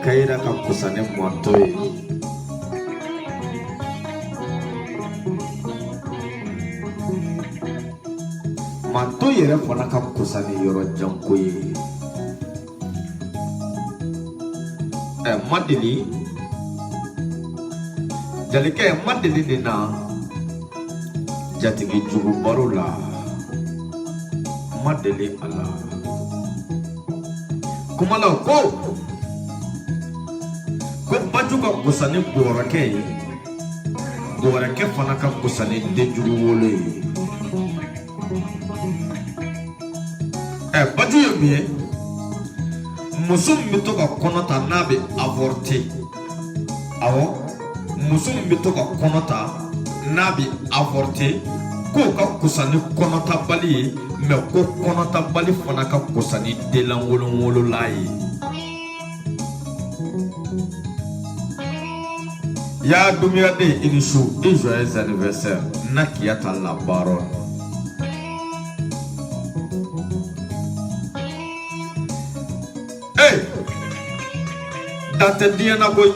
kaira ka kusane mwantoe manto yere fana ka kusane yoro jankoye madeli jalike madeli nina jatigi jugu baro la madeli ala kumala ko baju ka kusane borake fana ka kusane denjugu wole baju ye miye muso min bɛ to ka kɔnɔ ta n'a bɛ avorter awɔ muso min bɛ to ka kɔnɔ ta n'a bɛ avorter k'o ka kusa ni kɔnɔtabali ye mais ko kɔnɔtabali fana ka kusa ni denlanwolonwolola ye ya dumiya de i ni su et joyeux anniversaire na kiyata labaro dante diana boy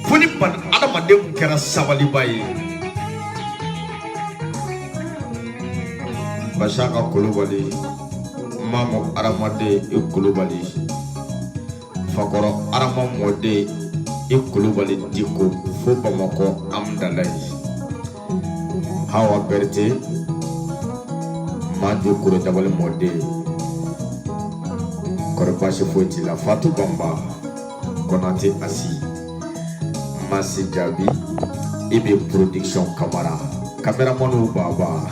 funi pan adama dem kera sabali baye bashaka kulubali mamo aramade e kulubali fakoro arama mode e kulubali diko fo bamako amdalay hawa berte madu kuro dabal mode korbashi foti la fatu bamba Konate Asi Masi Jabi Ibe Production Cameraman Baba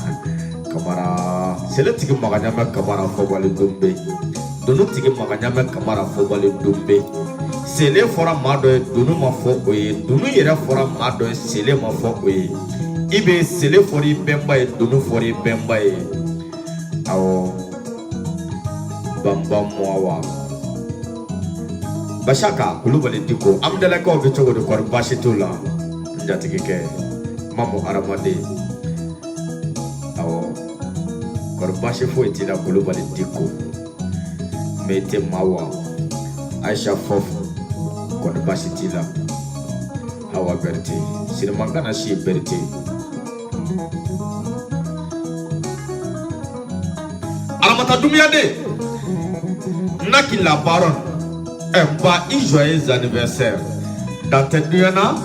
Kamara c'est le tigre maganyama kamara fobale dombe dono tigre maganyama kamara fobale dombe c'est le fora mado dono ma fo oye dono yera fora mado c'est le ma fo oye ibe c'est le fori bemba e dono fori bemba e awo bamba moawa Bashaka kulubali diko amdala ko be chogo de kor bashitula njatigi ke mamo aramade awo kor bashi fo etila kulubali diko mete mawa Aisha fof kor bashitila hawa berti sinamangana shi berti alamata dumia de nakila baron ba i joyeux anniversaire dans tes diana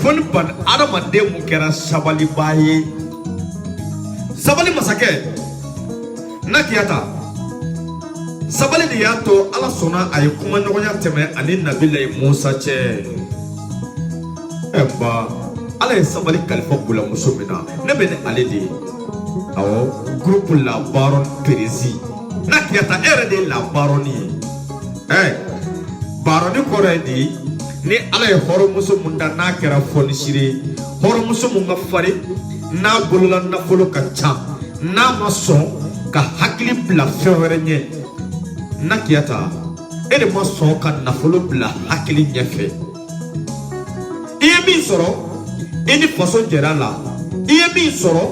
fon ban adamade mu kera sabali baye sabali masake nakiyata sabali de yato ala sona ay kuma nyonya teme ani nabila Musa che ba ala sabali kalifa bula musumina ne be ne ale de awo groupe la baron Perezi nakiyata ere de la baroni baroni koredi ni ala ye horo muso munda na kera fonishire horo muso munga fari na bolola na folo ka cha na mason ka hakili bla fewere nye nakiyata ede mason ka na folo bla hakili nyefe iye min soro ini faso jerala iye min soro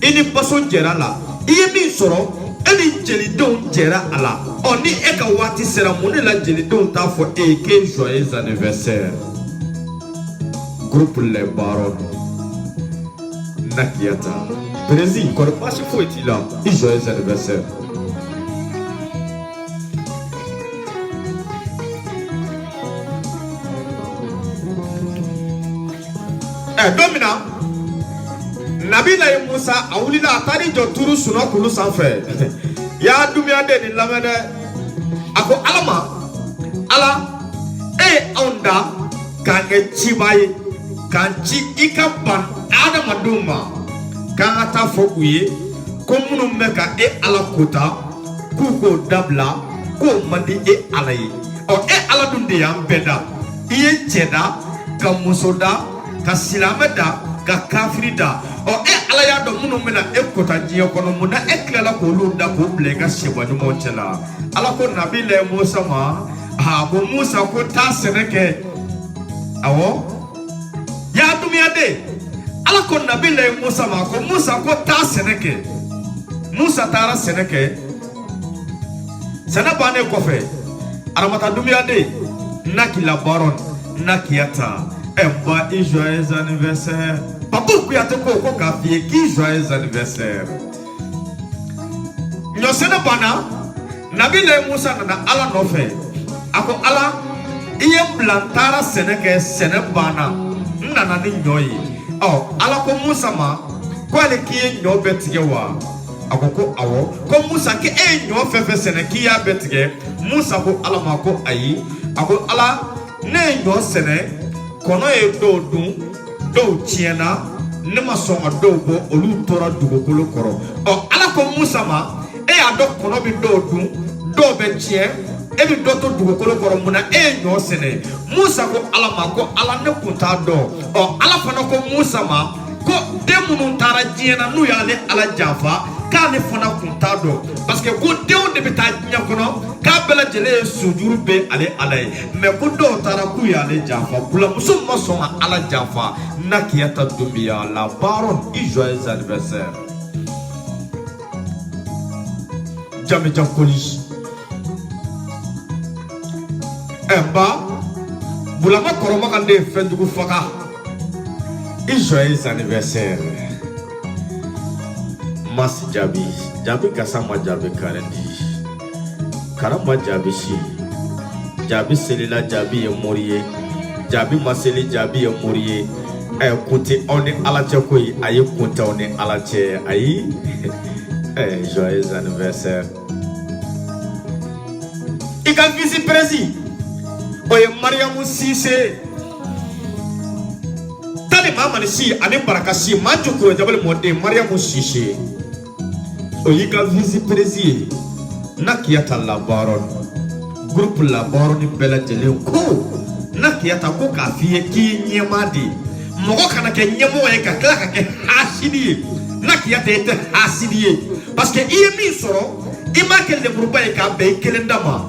ini faso jerala iye min soro eni jelidon jera ala oni eka wati sera moni la jelidon ta fo eke joyeux anniversaire groupe les barons nakiyata Perezi kor passe fo etila et joyeux anniversaire domina Nabila Musa awulila atari joturu suno kulu sanfɛ ya dumiya de ni lamɛnɛ ako alama ala onda k'an kɛ ciba ye k'an ci I ka ban adamadenw ma k'an ka taa fɔ u ye ko minnu bɛ ka ala kota k'u k'o dabila k'o man di ala ye ala dun de y'an bɛɛ da I ye cɛ da ka muso da ka silamɛ da ka kafiri da ala y'a dɔn minnu bɛna kota diɲɛ kɔnɔ mun na tilala k'olu da k'o bila I ka sɛba ɲumanw cɛ la ala ko Nabila Musa ma ko Musa ko taa sɛnɛ kɛ awɔ ya dumiya de ala ko Nabila Musa ma ko Musa ko taa sɛnɛ kɛ Musa taara sɛnɛ kɛ sɛnɛ bannen kɔfɛ aramata dumiya de Naki la baronne, Nakiata. Emba et joyeux anniversaire. Papa Kuyate Koko Kafie qui joyeux anniversaire. Nyosena bana, Nabile Musa na ala nofe. Ako ala, iye blantara seneke senebana. Nana ni nyoyi. Oh, ala ko Musa ma, kwa le kiye nyo betige wa. Ako ko awo, ko Musa ke nyo fefe seneki ya betige. Musa ko ala ma ko ayi. Ako ala, ne nyo sene. Kono e do dun do tiena ne ma songa do bo olu tora dugukolo koro o ala ko Musa ma e ado kono bi do dun do be tien e bi do to dugukolo koro muna e nyo sene Musa ko ala ma ko ala ne kunta do o ala fana ko Musa ma ko demunu tara tiena nu ya le ala jafa ka ne fana kunta do parce que ko dew de beta nya kono ka bela jele sujuru be ale alay me ko do tara ku ya le jafa bula musumma soma ala jafa nakiyata dubiya la baron i joyeux anniversaire jame jankoli emba bula ma koroma kande fendugu faka i joyeux anniversaire Mas Jabi kasama Jabi karendi karamba Jabi shi Jabi selila Jabi ye moriye Jabi maseli Jabi ye moriye kunte on est ala tchakoi aye kunte on est ala tche ayi joyeux anniversaire ika vice président oye Mariamu Cissé tali mama ni si ane baraka si manjo ko jabal monde Mariamu Cissé Oyika vice président Nakiata la baronne groupe la baronne bela jele ko Nakiata ko ka fiye ki nyemadi mogo kana ke nyemo e ka kla ka ke hasidi Nakiata ete hasidi parce que iye mi soro ima kel de groupe e ka be kelendama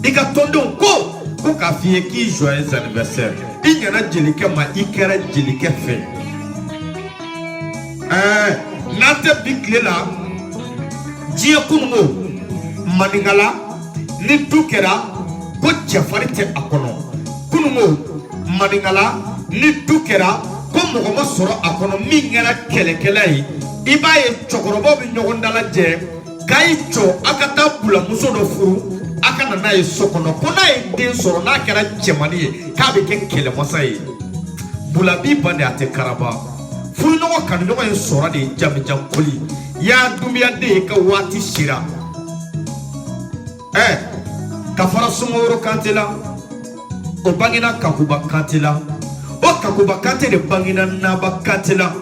ika tondo ko ka fiye ki joyeux anniversaire inyana jelike ma ikera jelike fe nate biklela Dieu kungo maningala ni dukera ko jafari te akono kungo maningala ni dukera ko mogoma soro akono mingera kelekelai ibaye chokorobo bi nyogondala je kaicho akata bula muso do furu akana na sokono kona e den soro na kera chemani ka be ke kele mosai bula bi bande ate karaba furu no kan no e soro de jam koli ya dumiya de ka wati shira kafara sumoro kantela o bangina kakuba kantela o kakuba kantele bangina naba kantela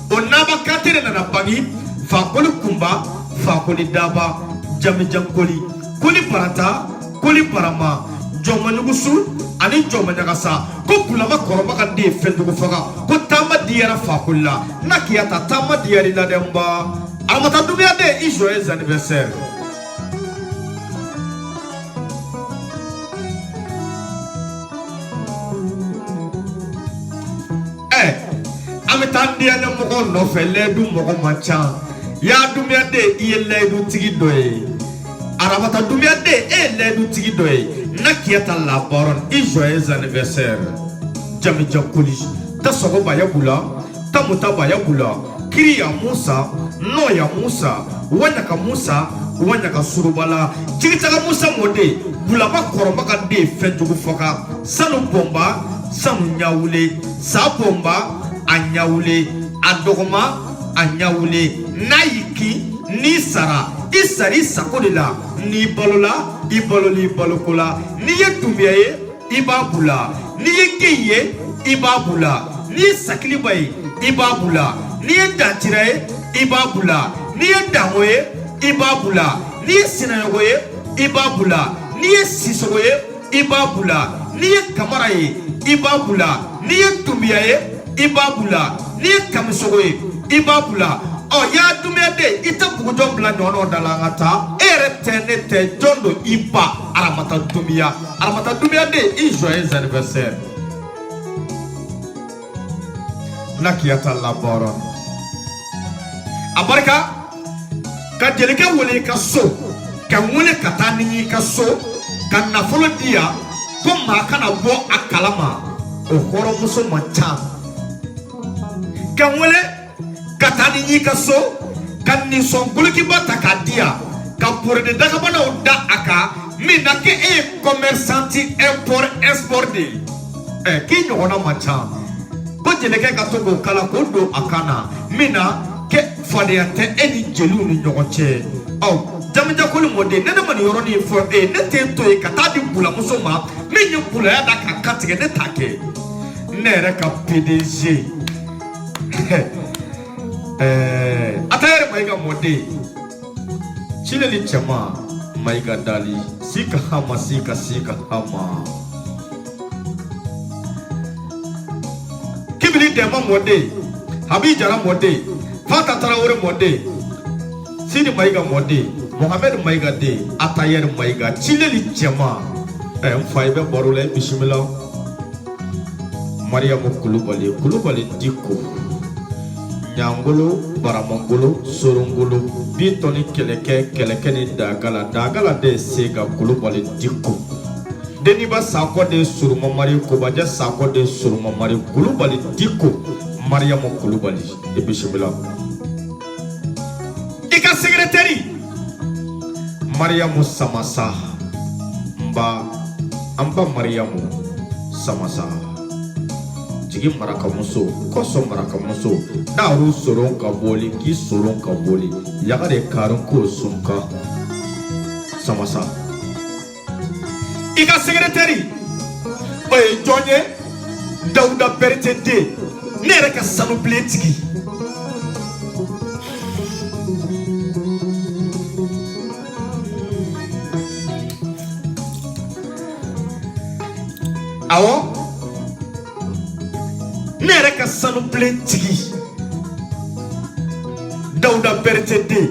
o naba kantele na bangi fa koli kumba fa koli daba jami jankoli koli parata koli parama jomanugusu ani jomanagasa ko kulama koroba kan de fendugo faga ko tama diara fa kulla nakiyata tama diari la demba Amata dumiya de joyeux anniversaire. Amata diya na mogo no fe ledu mogo machan. Ya dumiya de iye ledu tigi doye. Aramata dumiya de ledu tigi doye. Nakiyata la baronne joyeux anniversaire. Jami jankuli. Ta sogo baya bula. Ta muta baya bula. Kiri ya Musa. No ya Musa, wanyaka Musa, wanyaka surubala. Chikitaka Musa mode, bulama koroma ka de fenjugu foka. Sanu bomba, sanu nyawule, sa bomba, anyawule, adogoma, anyawule, naiki, ni sara, isari sakodela, ni balola, ibaloli balokola, ni ye tumbiaye, ibabula, ni ye geye, ibabula, ni ye sakilibaye, ibabula, ni ye dantiraye, ibabula ni damoye ibabula ni sinayoye ibabula ni sisoye ibabula ni kamaraye ibabula ni tumbiaye ibabula ni kamisoye ibabula o ya dumede itabugo dombla nono dalangata eretenete jondo iba aramata dumia de joyeux anniversaire nakiyata la baronne abarka ka jelika wole ka so ka wole katani ka so ka nafolo dia ko maa kana bɔ a kalama o hɔrɔnmuso man ca ka n wele ka taa ni y'i ka so ka nisɔngolokiba ta k'a di yan ka borode dagabanaw da a kan min na k'e ye commerçanti import export de ye k'i ɲɔgɔnna man ca ko jelikɛ ka to k'o kala k'o don a kan na min na kɛ fadenya tɛ e ni jeliw ni ɲɔgɔn cɛ Jamijakoli mɔden ne ma nin yɔrɔnin fɔ ne tɛ to yen ka taa di bulamuso ma min ye bulaya da k'a kantigɛ ne t'a kɛ ne yɛrɛ ka PDG Atayɛrɛ Mayiga mɔden Cileli cɛman Mayiga Dali sika hama Kibili Dɛma mɔden Habi Jara mɔden Fata Tarawele mɔden Sidi Mayiga mɔden Mohamed Mayiga den Atayɛrɛ Mayiga Cileli cɛman n fa I bɛ baro la bisimila Mariamu Kulubali Diko Nyangolo Baramangolo Sorongolo Bitoni kɛlɛkɛ ni Dagala de Sega Kulubali Diko Deniba Sakɔ de Surumamari Kobaja Sakɔ de Surumamari Kulubali Diko Mariamu Kulubali bisimila I ka secrétaire Mariamu Samasa Amba Mariamu Samasa Jigi marakamuso Koso marakamuso Daru soron ka boli Ki soron ka boli Yagare karun ko sunka Samasa Ika secrétaire Oye Jonye Dauda Berete de Nere ka sanu tigi Awo ne yɛrɛ ka sanu bilen tigi Dauda Berete de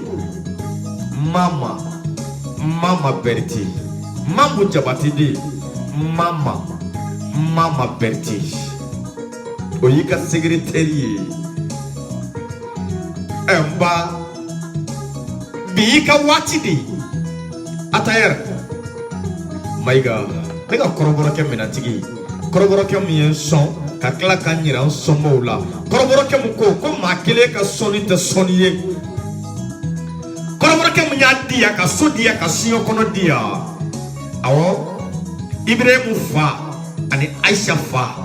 Mama Berete Mambu Jabati de Mama Berete o y'i ka secrétaire ye Mba bi y'i ka waati de Atayɛrɛ Mayiga ne ka kɔrɔbɔrɔkɛ minɛtigi kɔrɔbɔrɔkɛ min ye sɔn ka tila ka ɲira sɔnbaw la kɔrɔbɔrɔkɛ min ko maa kelen ka sɔnni tɛ sɔnni ye kɔrɔbɔrɔkɛ min y'a di yan ka so di yan ka siɲɛ kɔnɔ di yan awɔ Ibrahim fa ani Aisha fa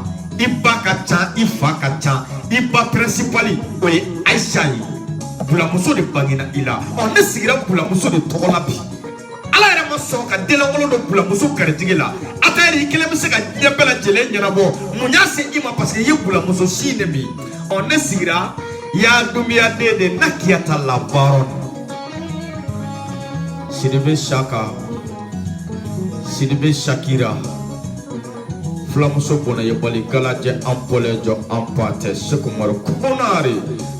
I ba ka ca I fa ka ca I ba principali o ye Aisha ye bulamuso de bangena I la ne sigira bulamuso de tɔgɔ la bi Ala yɛrɛ ma sɔn ka denlankolon dɔ bulamuso garijɛgɛ la Atayɛrɛ I kelen bɛ se ka diɲɛ bɛɛ lajɛlen ɲɛnabɔ mun y'a se I ma parce que I ye bulamuso si de bi ne sigira ya dumiyaden de Nakiyata Labaron Sidibe Shaka Sidibe Shakira Fulamuso bona ye bali galajɛ an bɔlen jɔ an ba tɛ Sekumaro Konare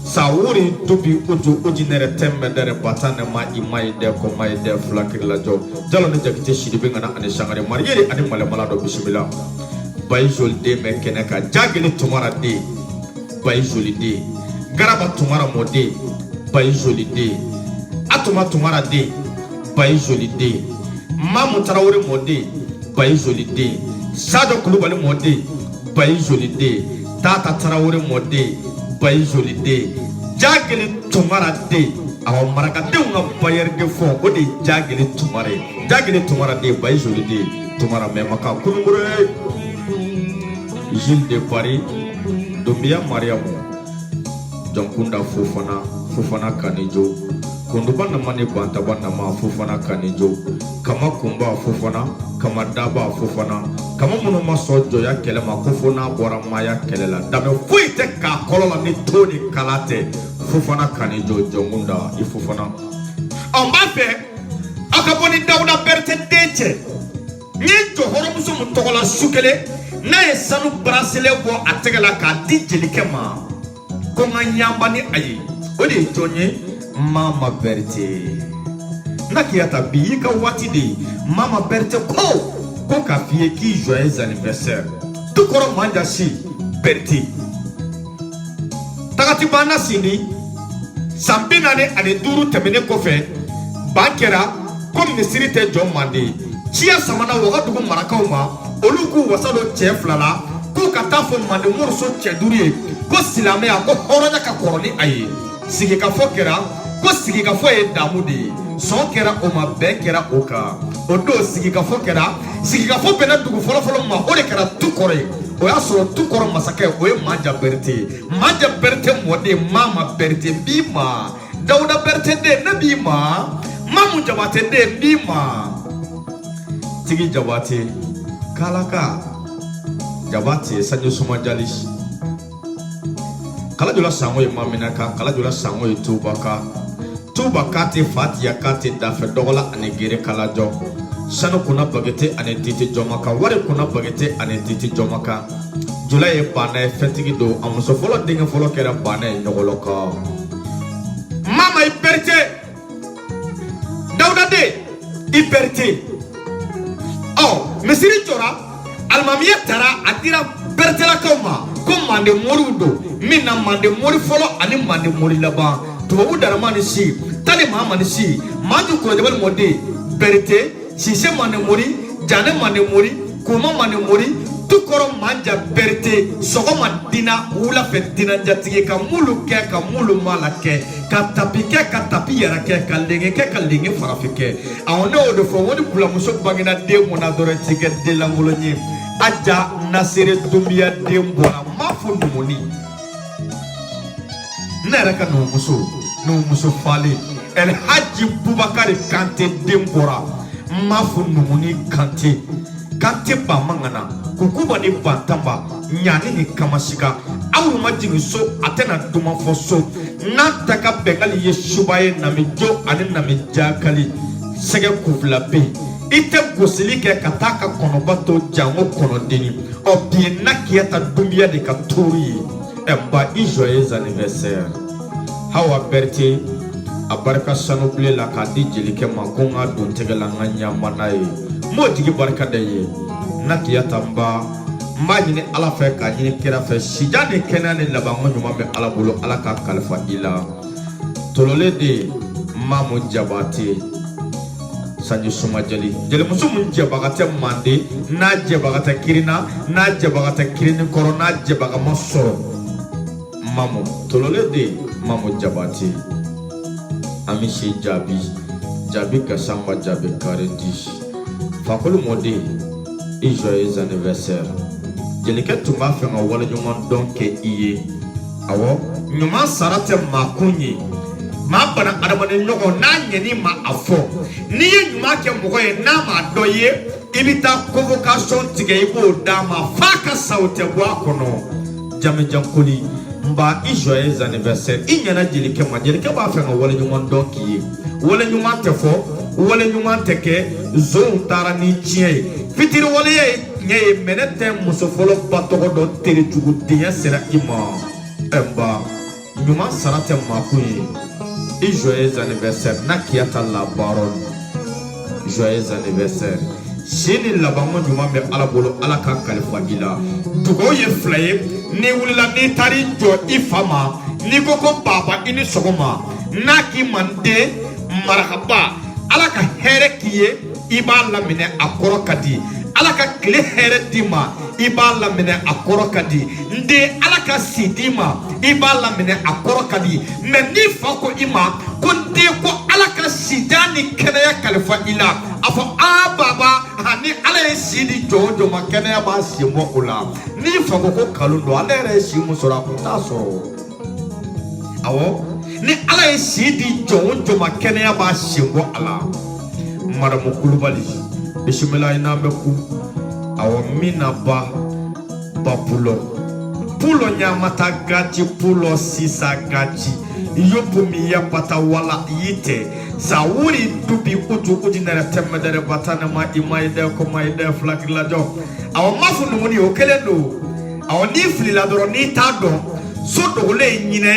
Sawuri tobi ojo ojinere temmedere batane ma imaide ko maide flakir la jo jalo ne jakite Sidibe ngana ane sangare mariere ane malemala do bismillah bayjol de me keneka jageli tumara de bayjoli de garaba tumara mode bayjoli de atuma tumara de bayjoli de mamu tarawore mode bayjoli de Sado Kulubali mode bayjoli de tata tarawore mode bayjoli de jageli tumara de awa marakadenw ka bayɛri de fɔ o de jageli tumara de bayjoli de tumara mɛmaka kunungure Gilles de Paris Dumbiya Mariamu Jonkunda Fofana Kanijo Kunduba namani bantaba nama Fofana Kanijo Kama kumba Fofana Kama daba Fofana Kama munuma ma sɔn jɔya kɛlɛ ma ko fo n'a bɔra maya kɛlɛ la danbe foyi tɛ k'a kɔlɔ la ni to ni kala tɛ Fofana Kanijo Jonkunda I Fofana n b'a fɛ aw ka bɔ ni Dawuda Berete den cɛ n ye jɔhɔrɔmuso min tɔgɔ la su kelen n'a ye sanu bracelet bɔ a tɛgɛ la k'a di jelikɛ ma ko n ka ɲamba ni a ye o de ye jɔn ye Mama Berete Nakiyata bi y'i ka waati de ye Mama Berete ko k'a f'i ye k'i joyeux anniversaire Tukɔrɔ Manjasi Berete tagati banna sindi san 45 tɛmɛnen kɔfɛ ba kɛra ko minisiri tɛ jɔ Mande ciya samana Wagadugu marakaw ma oluku wasado cɛ fila la ko ka taa fɔ mande moriso cɛ duuru ye ko silamɛya ko hɔrɔnya ka kɔrɔ ni a ye sigikafɔ kɛra ko sigikafɔ ye damu de ye sɔn kɛra o ma bɛn kɛra o kan o don sigikafɔ kɛra sigikafɔ bɛnna dugu fɔlɔfɔlɔ ma o de kɛra tukɔrɔ ye o y'a sɔrɔ tukɔrɔ masakɛ o ye Maja Berete ye Maja Berete mɔden Mama Berete n b'i ma Dawuda Berete den ne b'i ma Mamu Jabate den n b'i ma Tigi Jabate Kalaka Jabate Sadio Sumajali kala jola sango ye Maminaka kala jola sango ye Tubaka te Fatiya kate dafe dogola ani gere kala jo sanu kuna bagete ani titi jomaka wari kuna bagete ani titi jomaka jola ye bana ye fɛntigi do a muso fɔlɔ denkɛ fɔlɔ kɛra bana ye ɲɔgɔlɔkɔ Mama i Berete Dawuda den i Berete misiri jɔra alimamiya taara a dira Beretelakaw ma ko mande moriw do min na mande mori fɔlɔ ani mande mori laban tubabu darama ni si tali Mahama ni si Maju Kurajabali mɔden Berete Sise mande mori Jane mande mori Kuma mande mori Tukɔrɔ Maja Berete sɔgɔma dina wula fɛ dina jatigi ka mulu kɛ ka mulu mala kɛ ka tapi kɛ ka tapi yɛrɛ kɛ ka lenge kɛ ka lenge farafi kɛ awɔ ne y'o de fɔ wani bulamuso bangena den mɔna dɔrɔn ti kɛ den lankolon ye Aja Nasere Dumbiya den bɔra m'a fɔ numuni ne yɛrɛ ka numuso falen El Haji Bubakari Kante den bɔra m'a fɔ numuni Kante ba mangana kukuba ni bantamba nyani ni kamasika awu ma jigi so atena duma fo so na taka bengali ye shubaye na mijo ani na mijakali sege kufla be ite gosili ke kataka konobato jango konodeni obie na kieta Dumbiya de ka tori emba i joyeux anniversaire Hawa Berete abarka sanu ble la ka di jelike makonga don tegela nganya manaye mo digi barka de ye na kieta mba Majini ala fɛ ka ɲini kira fɛ sija ni kɛnɛya ni labanko ɲuman bɛ ala bolo ala ka kalifa i la tolole de Mamu Jabate Sadio Sumajali jelimuso mun jɛbaga tɛ mande n'a jɛbaga tɛ kirina n'a jɛbaga tɛ kirini kɔrɔ n'a jɛbaga ma sɔrɔ Mamu tolole de Mamu Jabate ami si Jabi Gasamba Jabi Karedi Fakoli mɔden i joyeux anniversaire Jelikɛ tun b'a fɛ ka wale ɲuman dɔn kɛ i ye awɔ ɲuman sara tɛ maa kun ye maa bana adamaden ɲɔgɔn n'a ɲɛn'i ma a fɔ n'i ye ɲuman kɛ mɔgɔ ye n'a m'a dɔn ye i bɛ taa convocation tigɛ i b'o d'a ma f'a ka sa o tɛ bɔ a kɔnɔ Jamijankoli n ba i joyeux anniversaire i ɲɛna Jelikɛ ma Jelikɛ b'a fɛ ka wale ɲuman dɔn k'i ye wale ɲuman tɛ fɔ wale ɲuman tɛ kɛ zonw taara ni tiɲɛ ye fitiri waleya ye tiɲɛ ye mɛ ne tɛ muso fɔlɔ ba tɔgɔ dɔn terijugu denya sera i ma ɛnba ɲuman sara tɛ maakun ye i joyeux anniversaire na kiyata labaron joyeux anniversaire si ni labanko ɲuman bɛ ala bolo ala ka kalifa i la dugawu ye fila ye n'i wulila n'i taar'i jɔ i fa ma n'i ko ko baba i ni sɔgɔma n'a k'i man den marakaba ala ka hɛrɛ k'i ye i b'a laminɛ a kɔrɔ ka di ala ka tile hɛrɛ d'i ma i b'a laminɛ a kɔrɔ ka di n den ala ka si d'i ma i b'a laminɛ a kɔrɔ ka di mɛ n'i fa ko i ma ko n den ko ala ka sida ni kɛnɛya kalifa i la a fɔ baba ni ala ye si di jɔ o jɔ ma kɛnɛya b'a si bɔ o la n'i fa ko kalon don ale yɛrɛ ye si mun sɔrɔ a kun t'a sɔrɔ awɔ ni ala ye si di jɔ o jɔ ma kɛnɛya b'a si bɔ a la Madamu Kulubali bisimila ina bɛ ku awɔ mina ba pulo nyamata gachi pulo sisa gachi yopu mi ya pata wala yite sa wuri dubi uji nere temedere batana ma imaide ko maide flagila jo awɔ mafu numuni o kelen do awɔ ni filila dɔrɔn ni ta dɔn so dogole nyine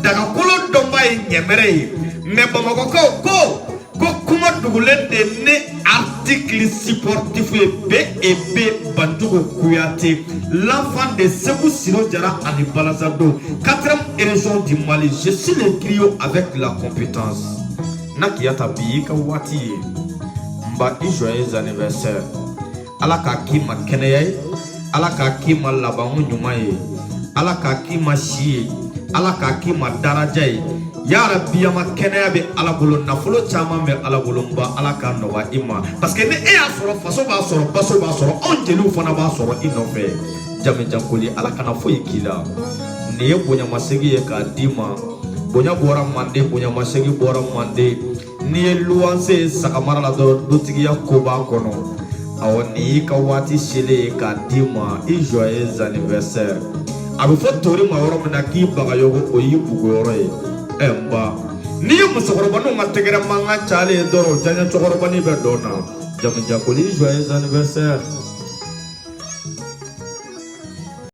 daga kolo dɔn ba ye nyɛmɛrɛ ye mais Bamakɔkaw ko kuma dugulen de ne article supportif B Banjugu Kuyate l'enfant de Sékou Siro Diarra ani Balazado 4e région du Mali je suis le griot avec la compétence Nakiyata bi ka wati mba i joyeux anniversaire Ala k'a k'i ma kɛnɛya ye, Ala k'a k'i ma labanko ɲuman ye, Ala k'a k'i ma si ye, Ala k'a k'i ma daraja ye. Ya Rabbi ma kɛnɛya bɛ Ala bolo, nafolo caman bɛ Ala bolo, n ba Ala k'a nɔgɔya i ma. Parce que ni e y'a sɔrɔ faso b'a sɔrɔ, baso b'a sɔrɔ, anw jeliw fana b'a sɔrɔ i nɔfɛ. Jamujankoli Ala kana foyi k'i la. Nin ye bonyamasegin ye k'a d'i ma. Bonya bɔra Manden, bonyamasegin bɔra Manden. N'i ye luwanse ye Sagamara la dɔrɔn dutigiya ko b'a kɔnɔ. Awɔ, nin y'i ka waati selen ye k'a d'i ma. I joyeux anniversaire. A bɛ fɔ tori ma yɔrɔ min na k'i bagayogo o y'i bugo yɔrɔ ye. N ba, n'i ye musokɔrɔbaninw ka tɛgɛrɛ mankan cayalen ye dɔrɔn, diyaɲɛ cɛkɔrɔbanin bɛ dɔn na. Jamujankoli joyeux anniversaire.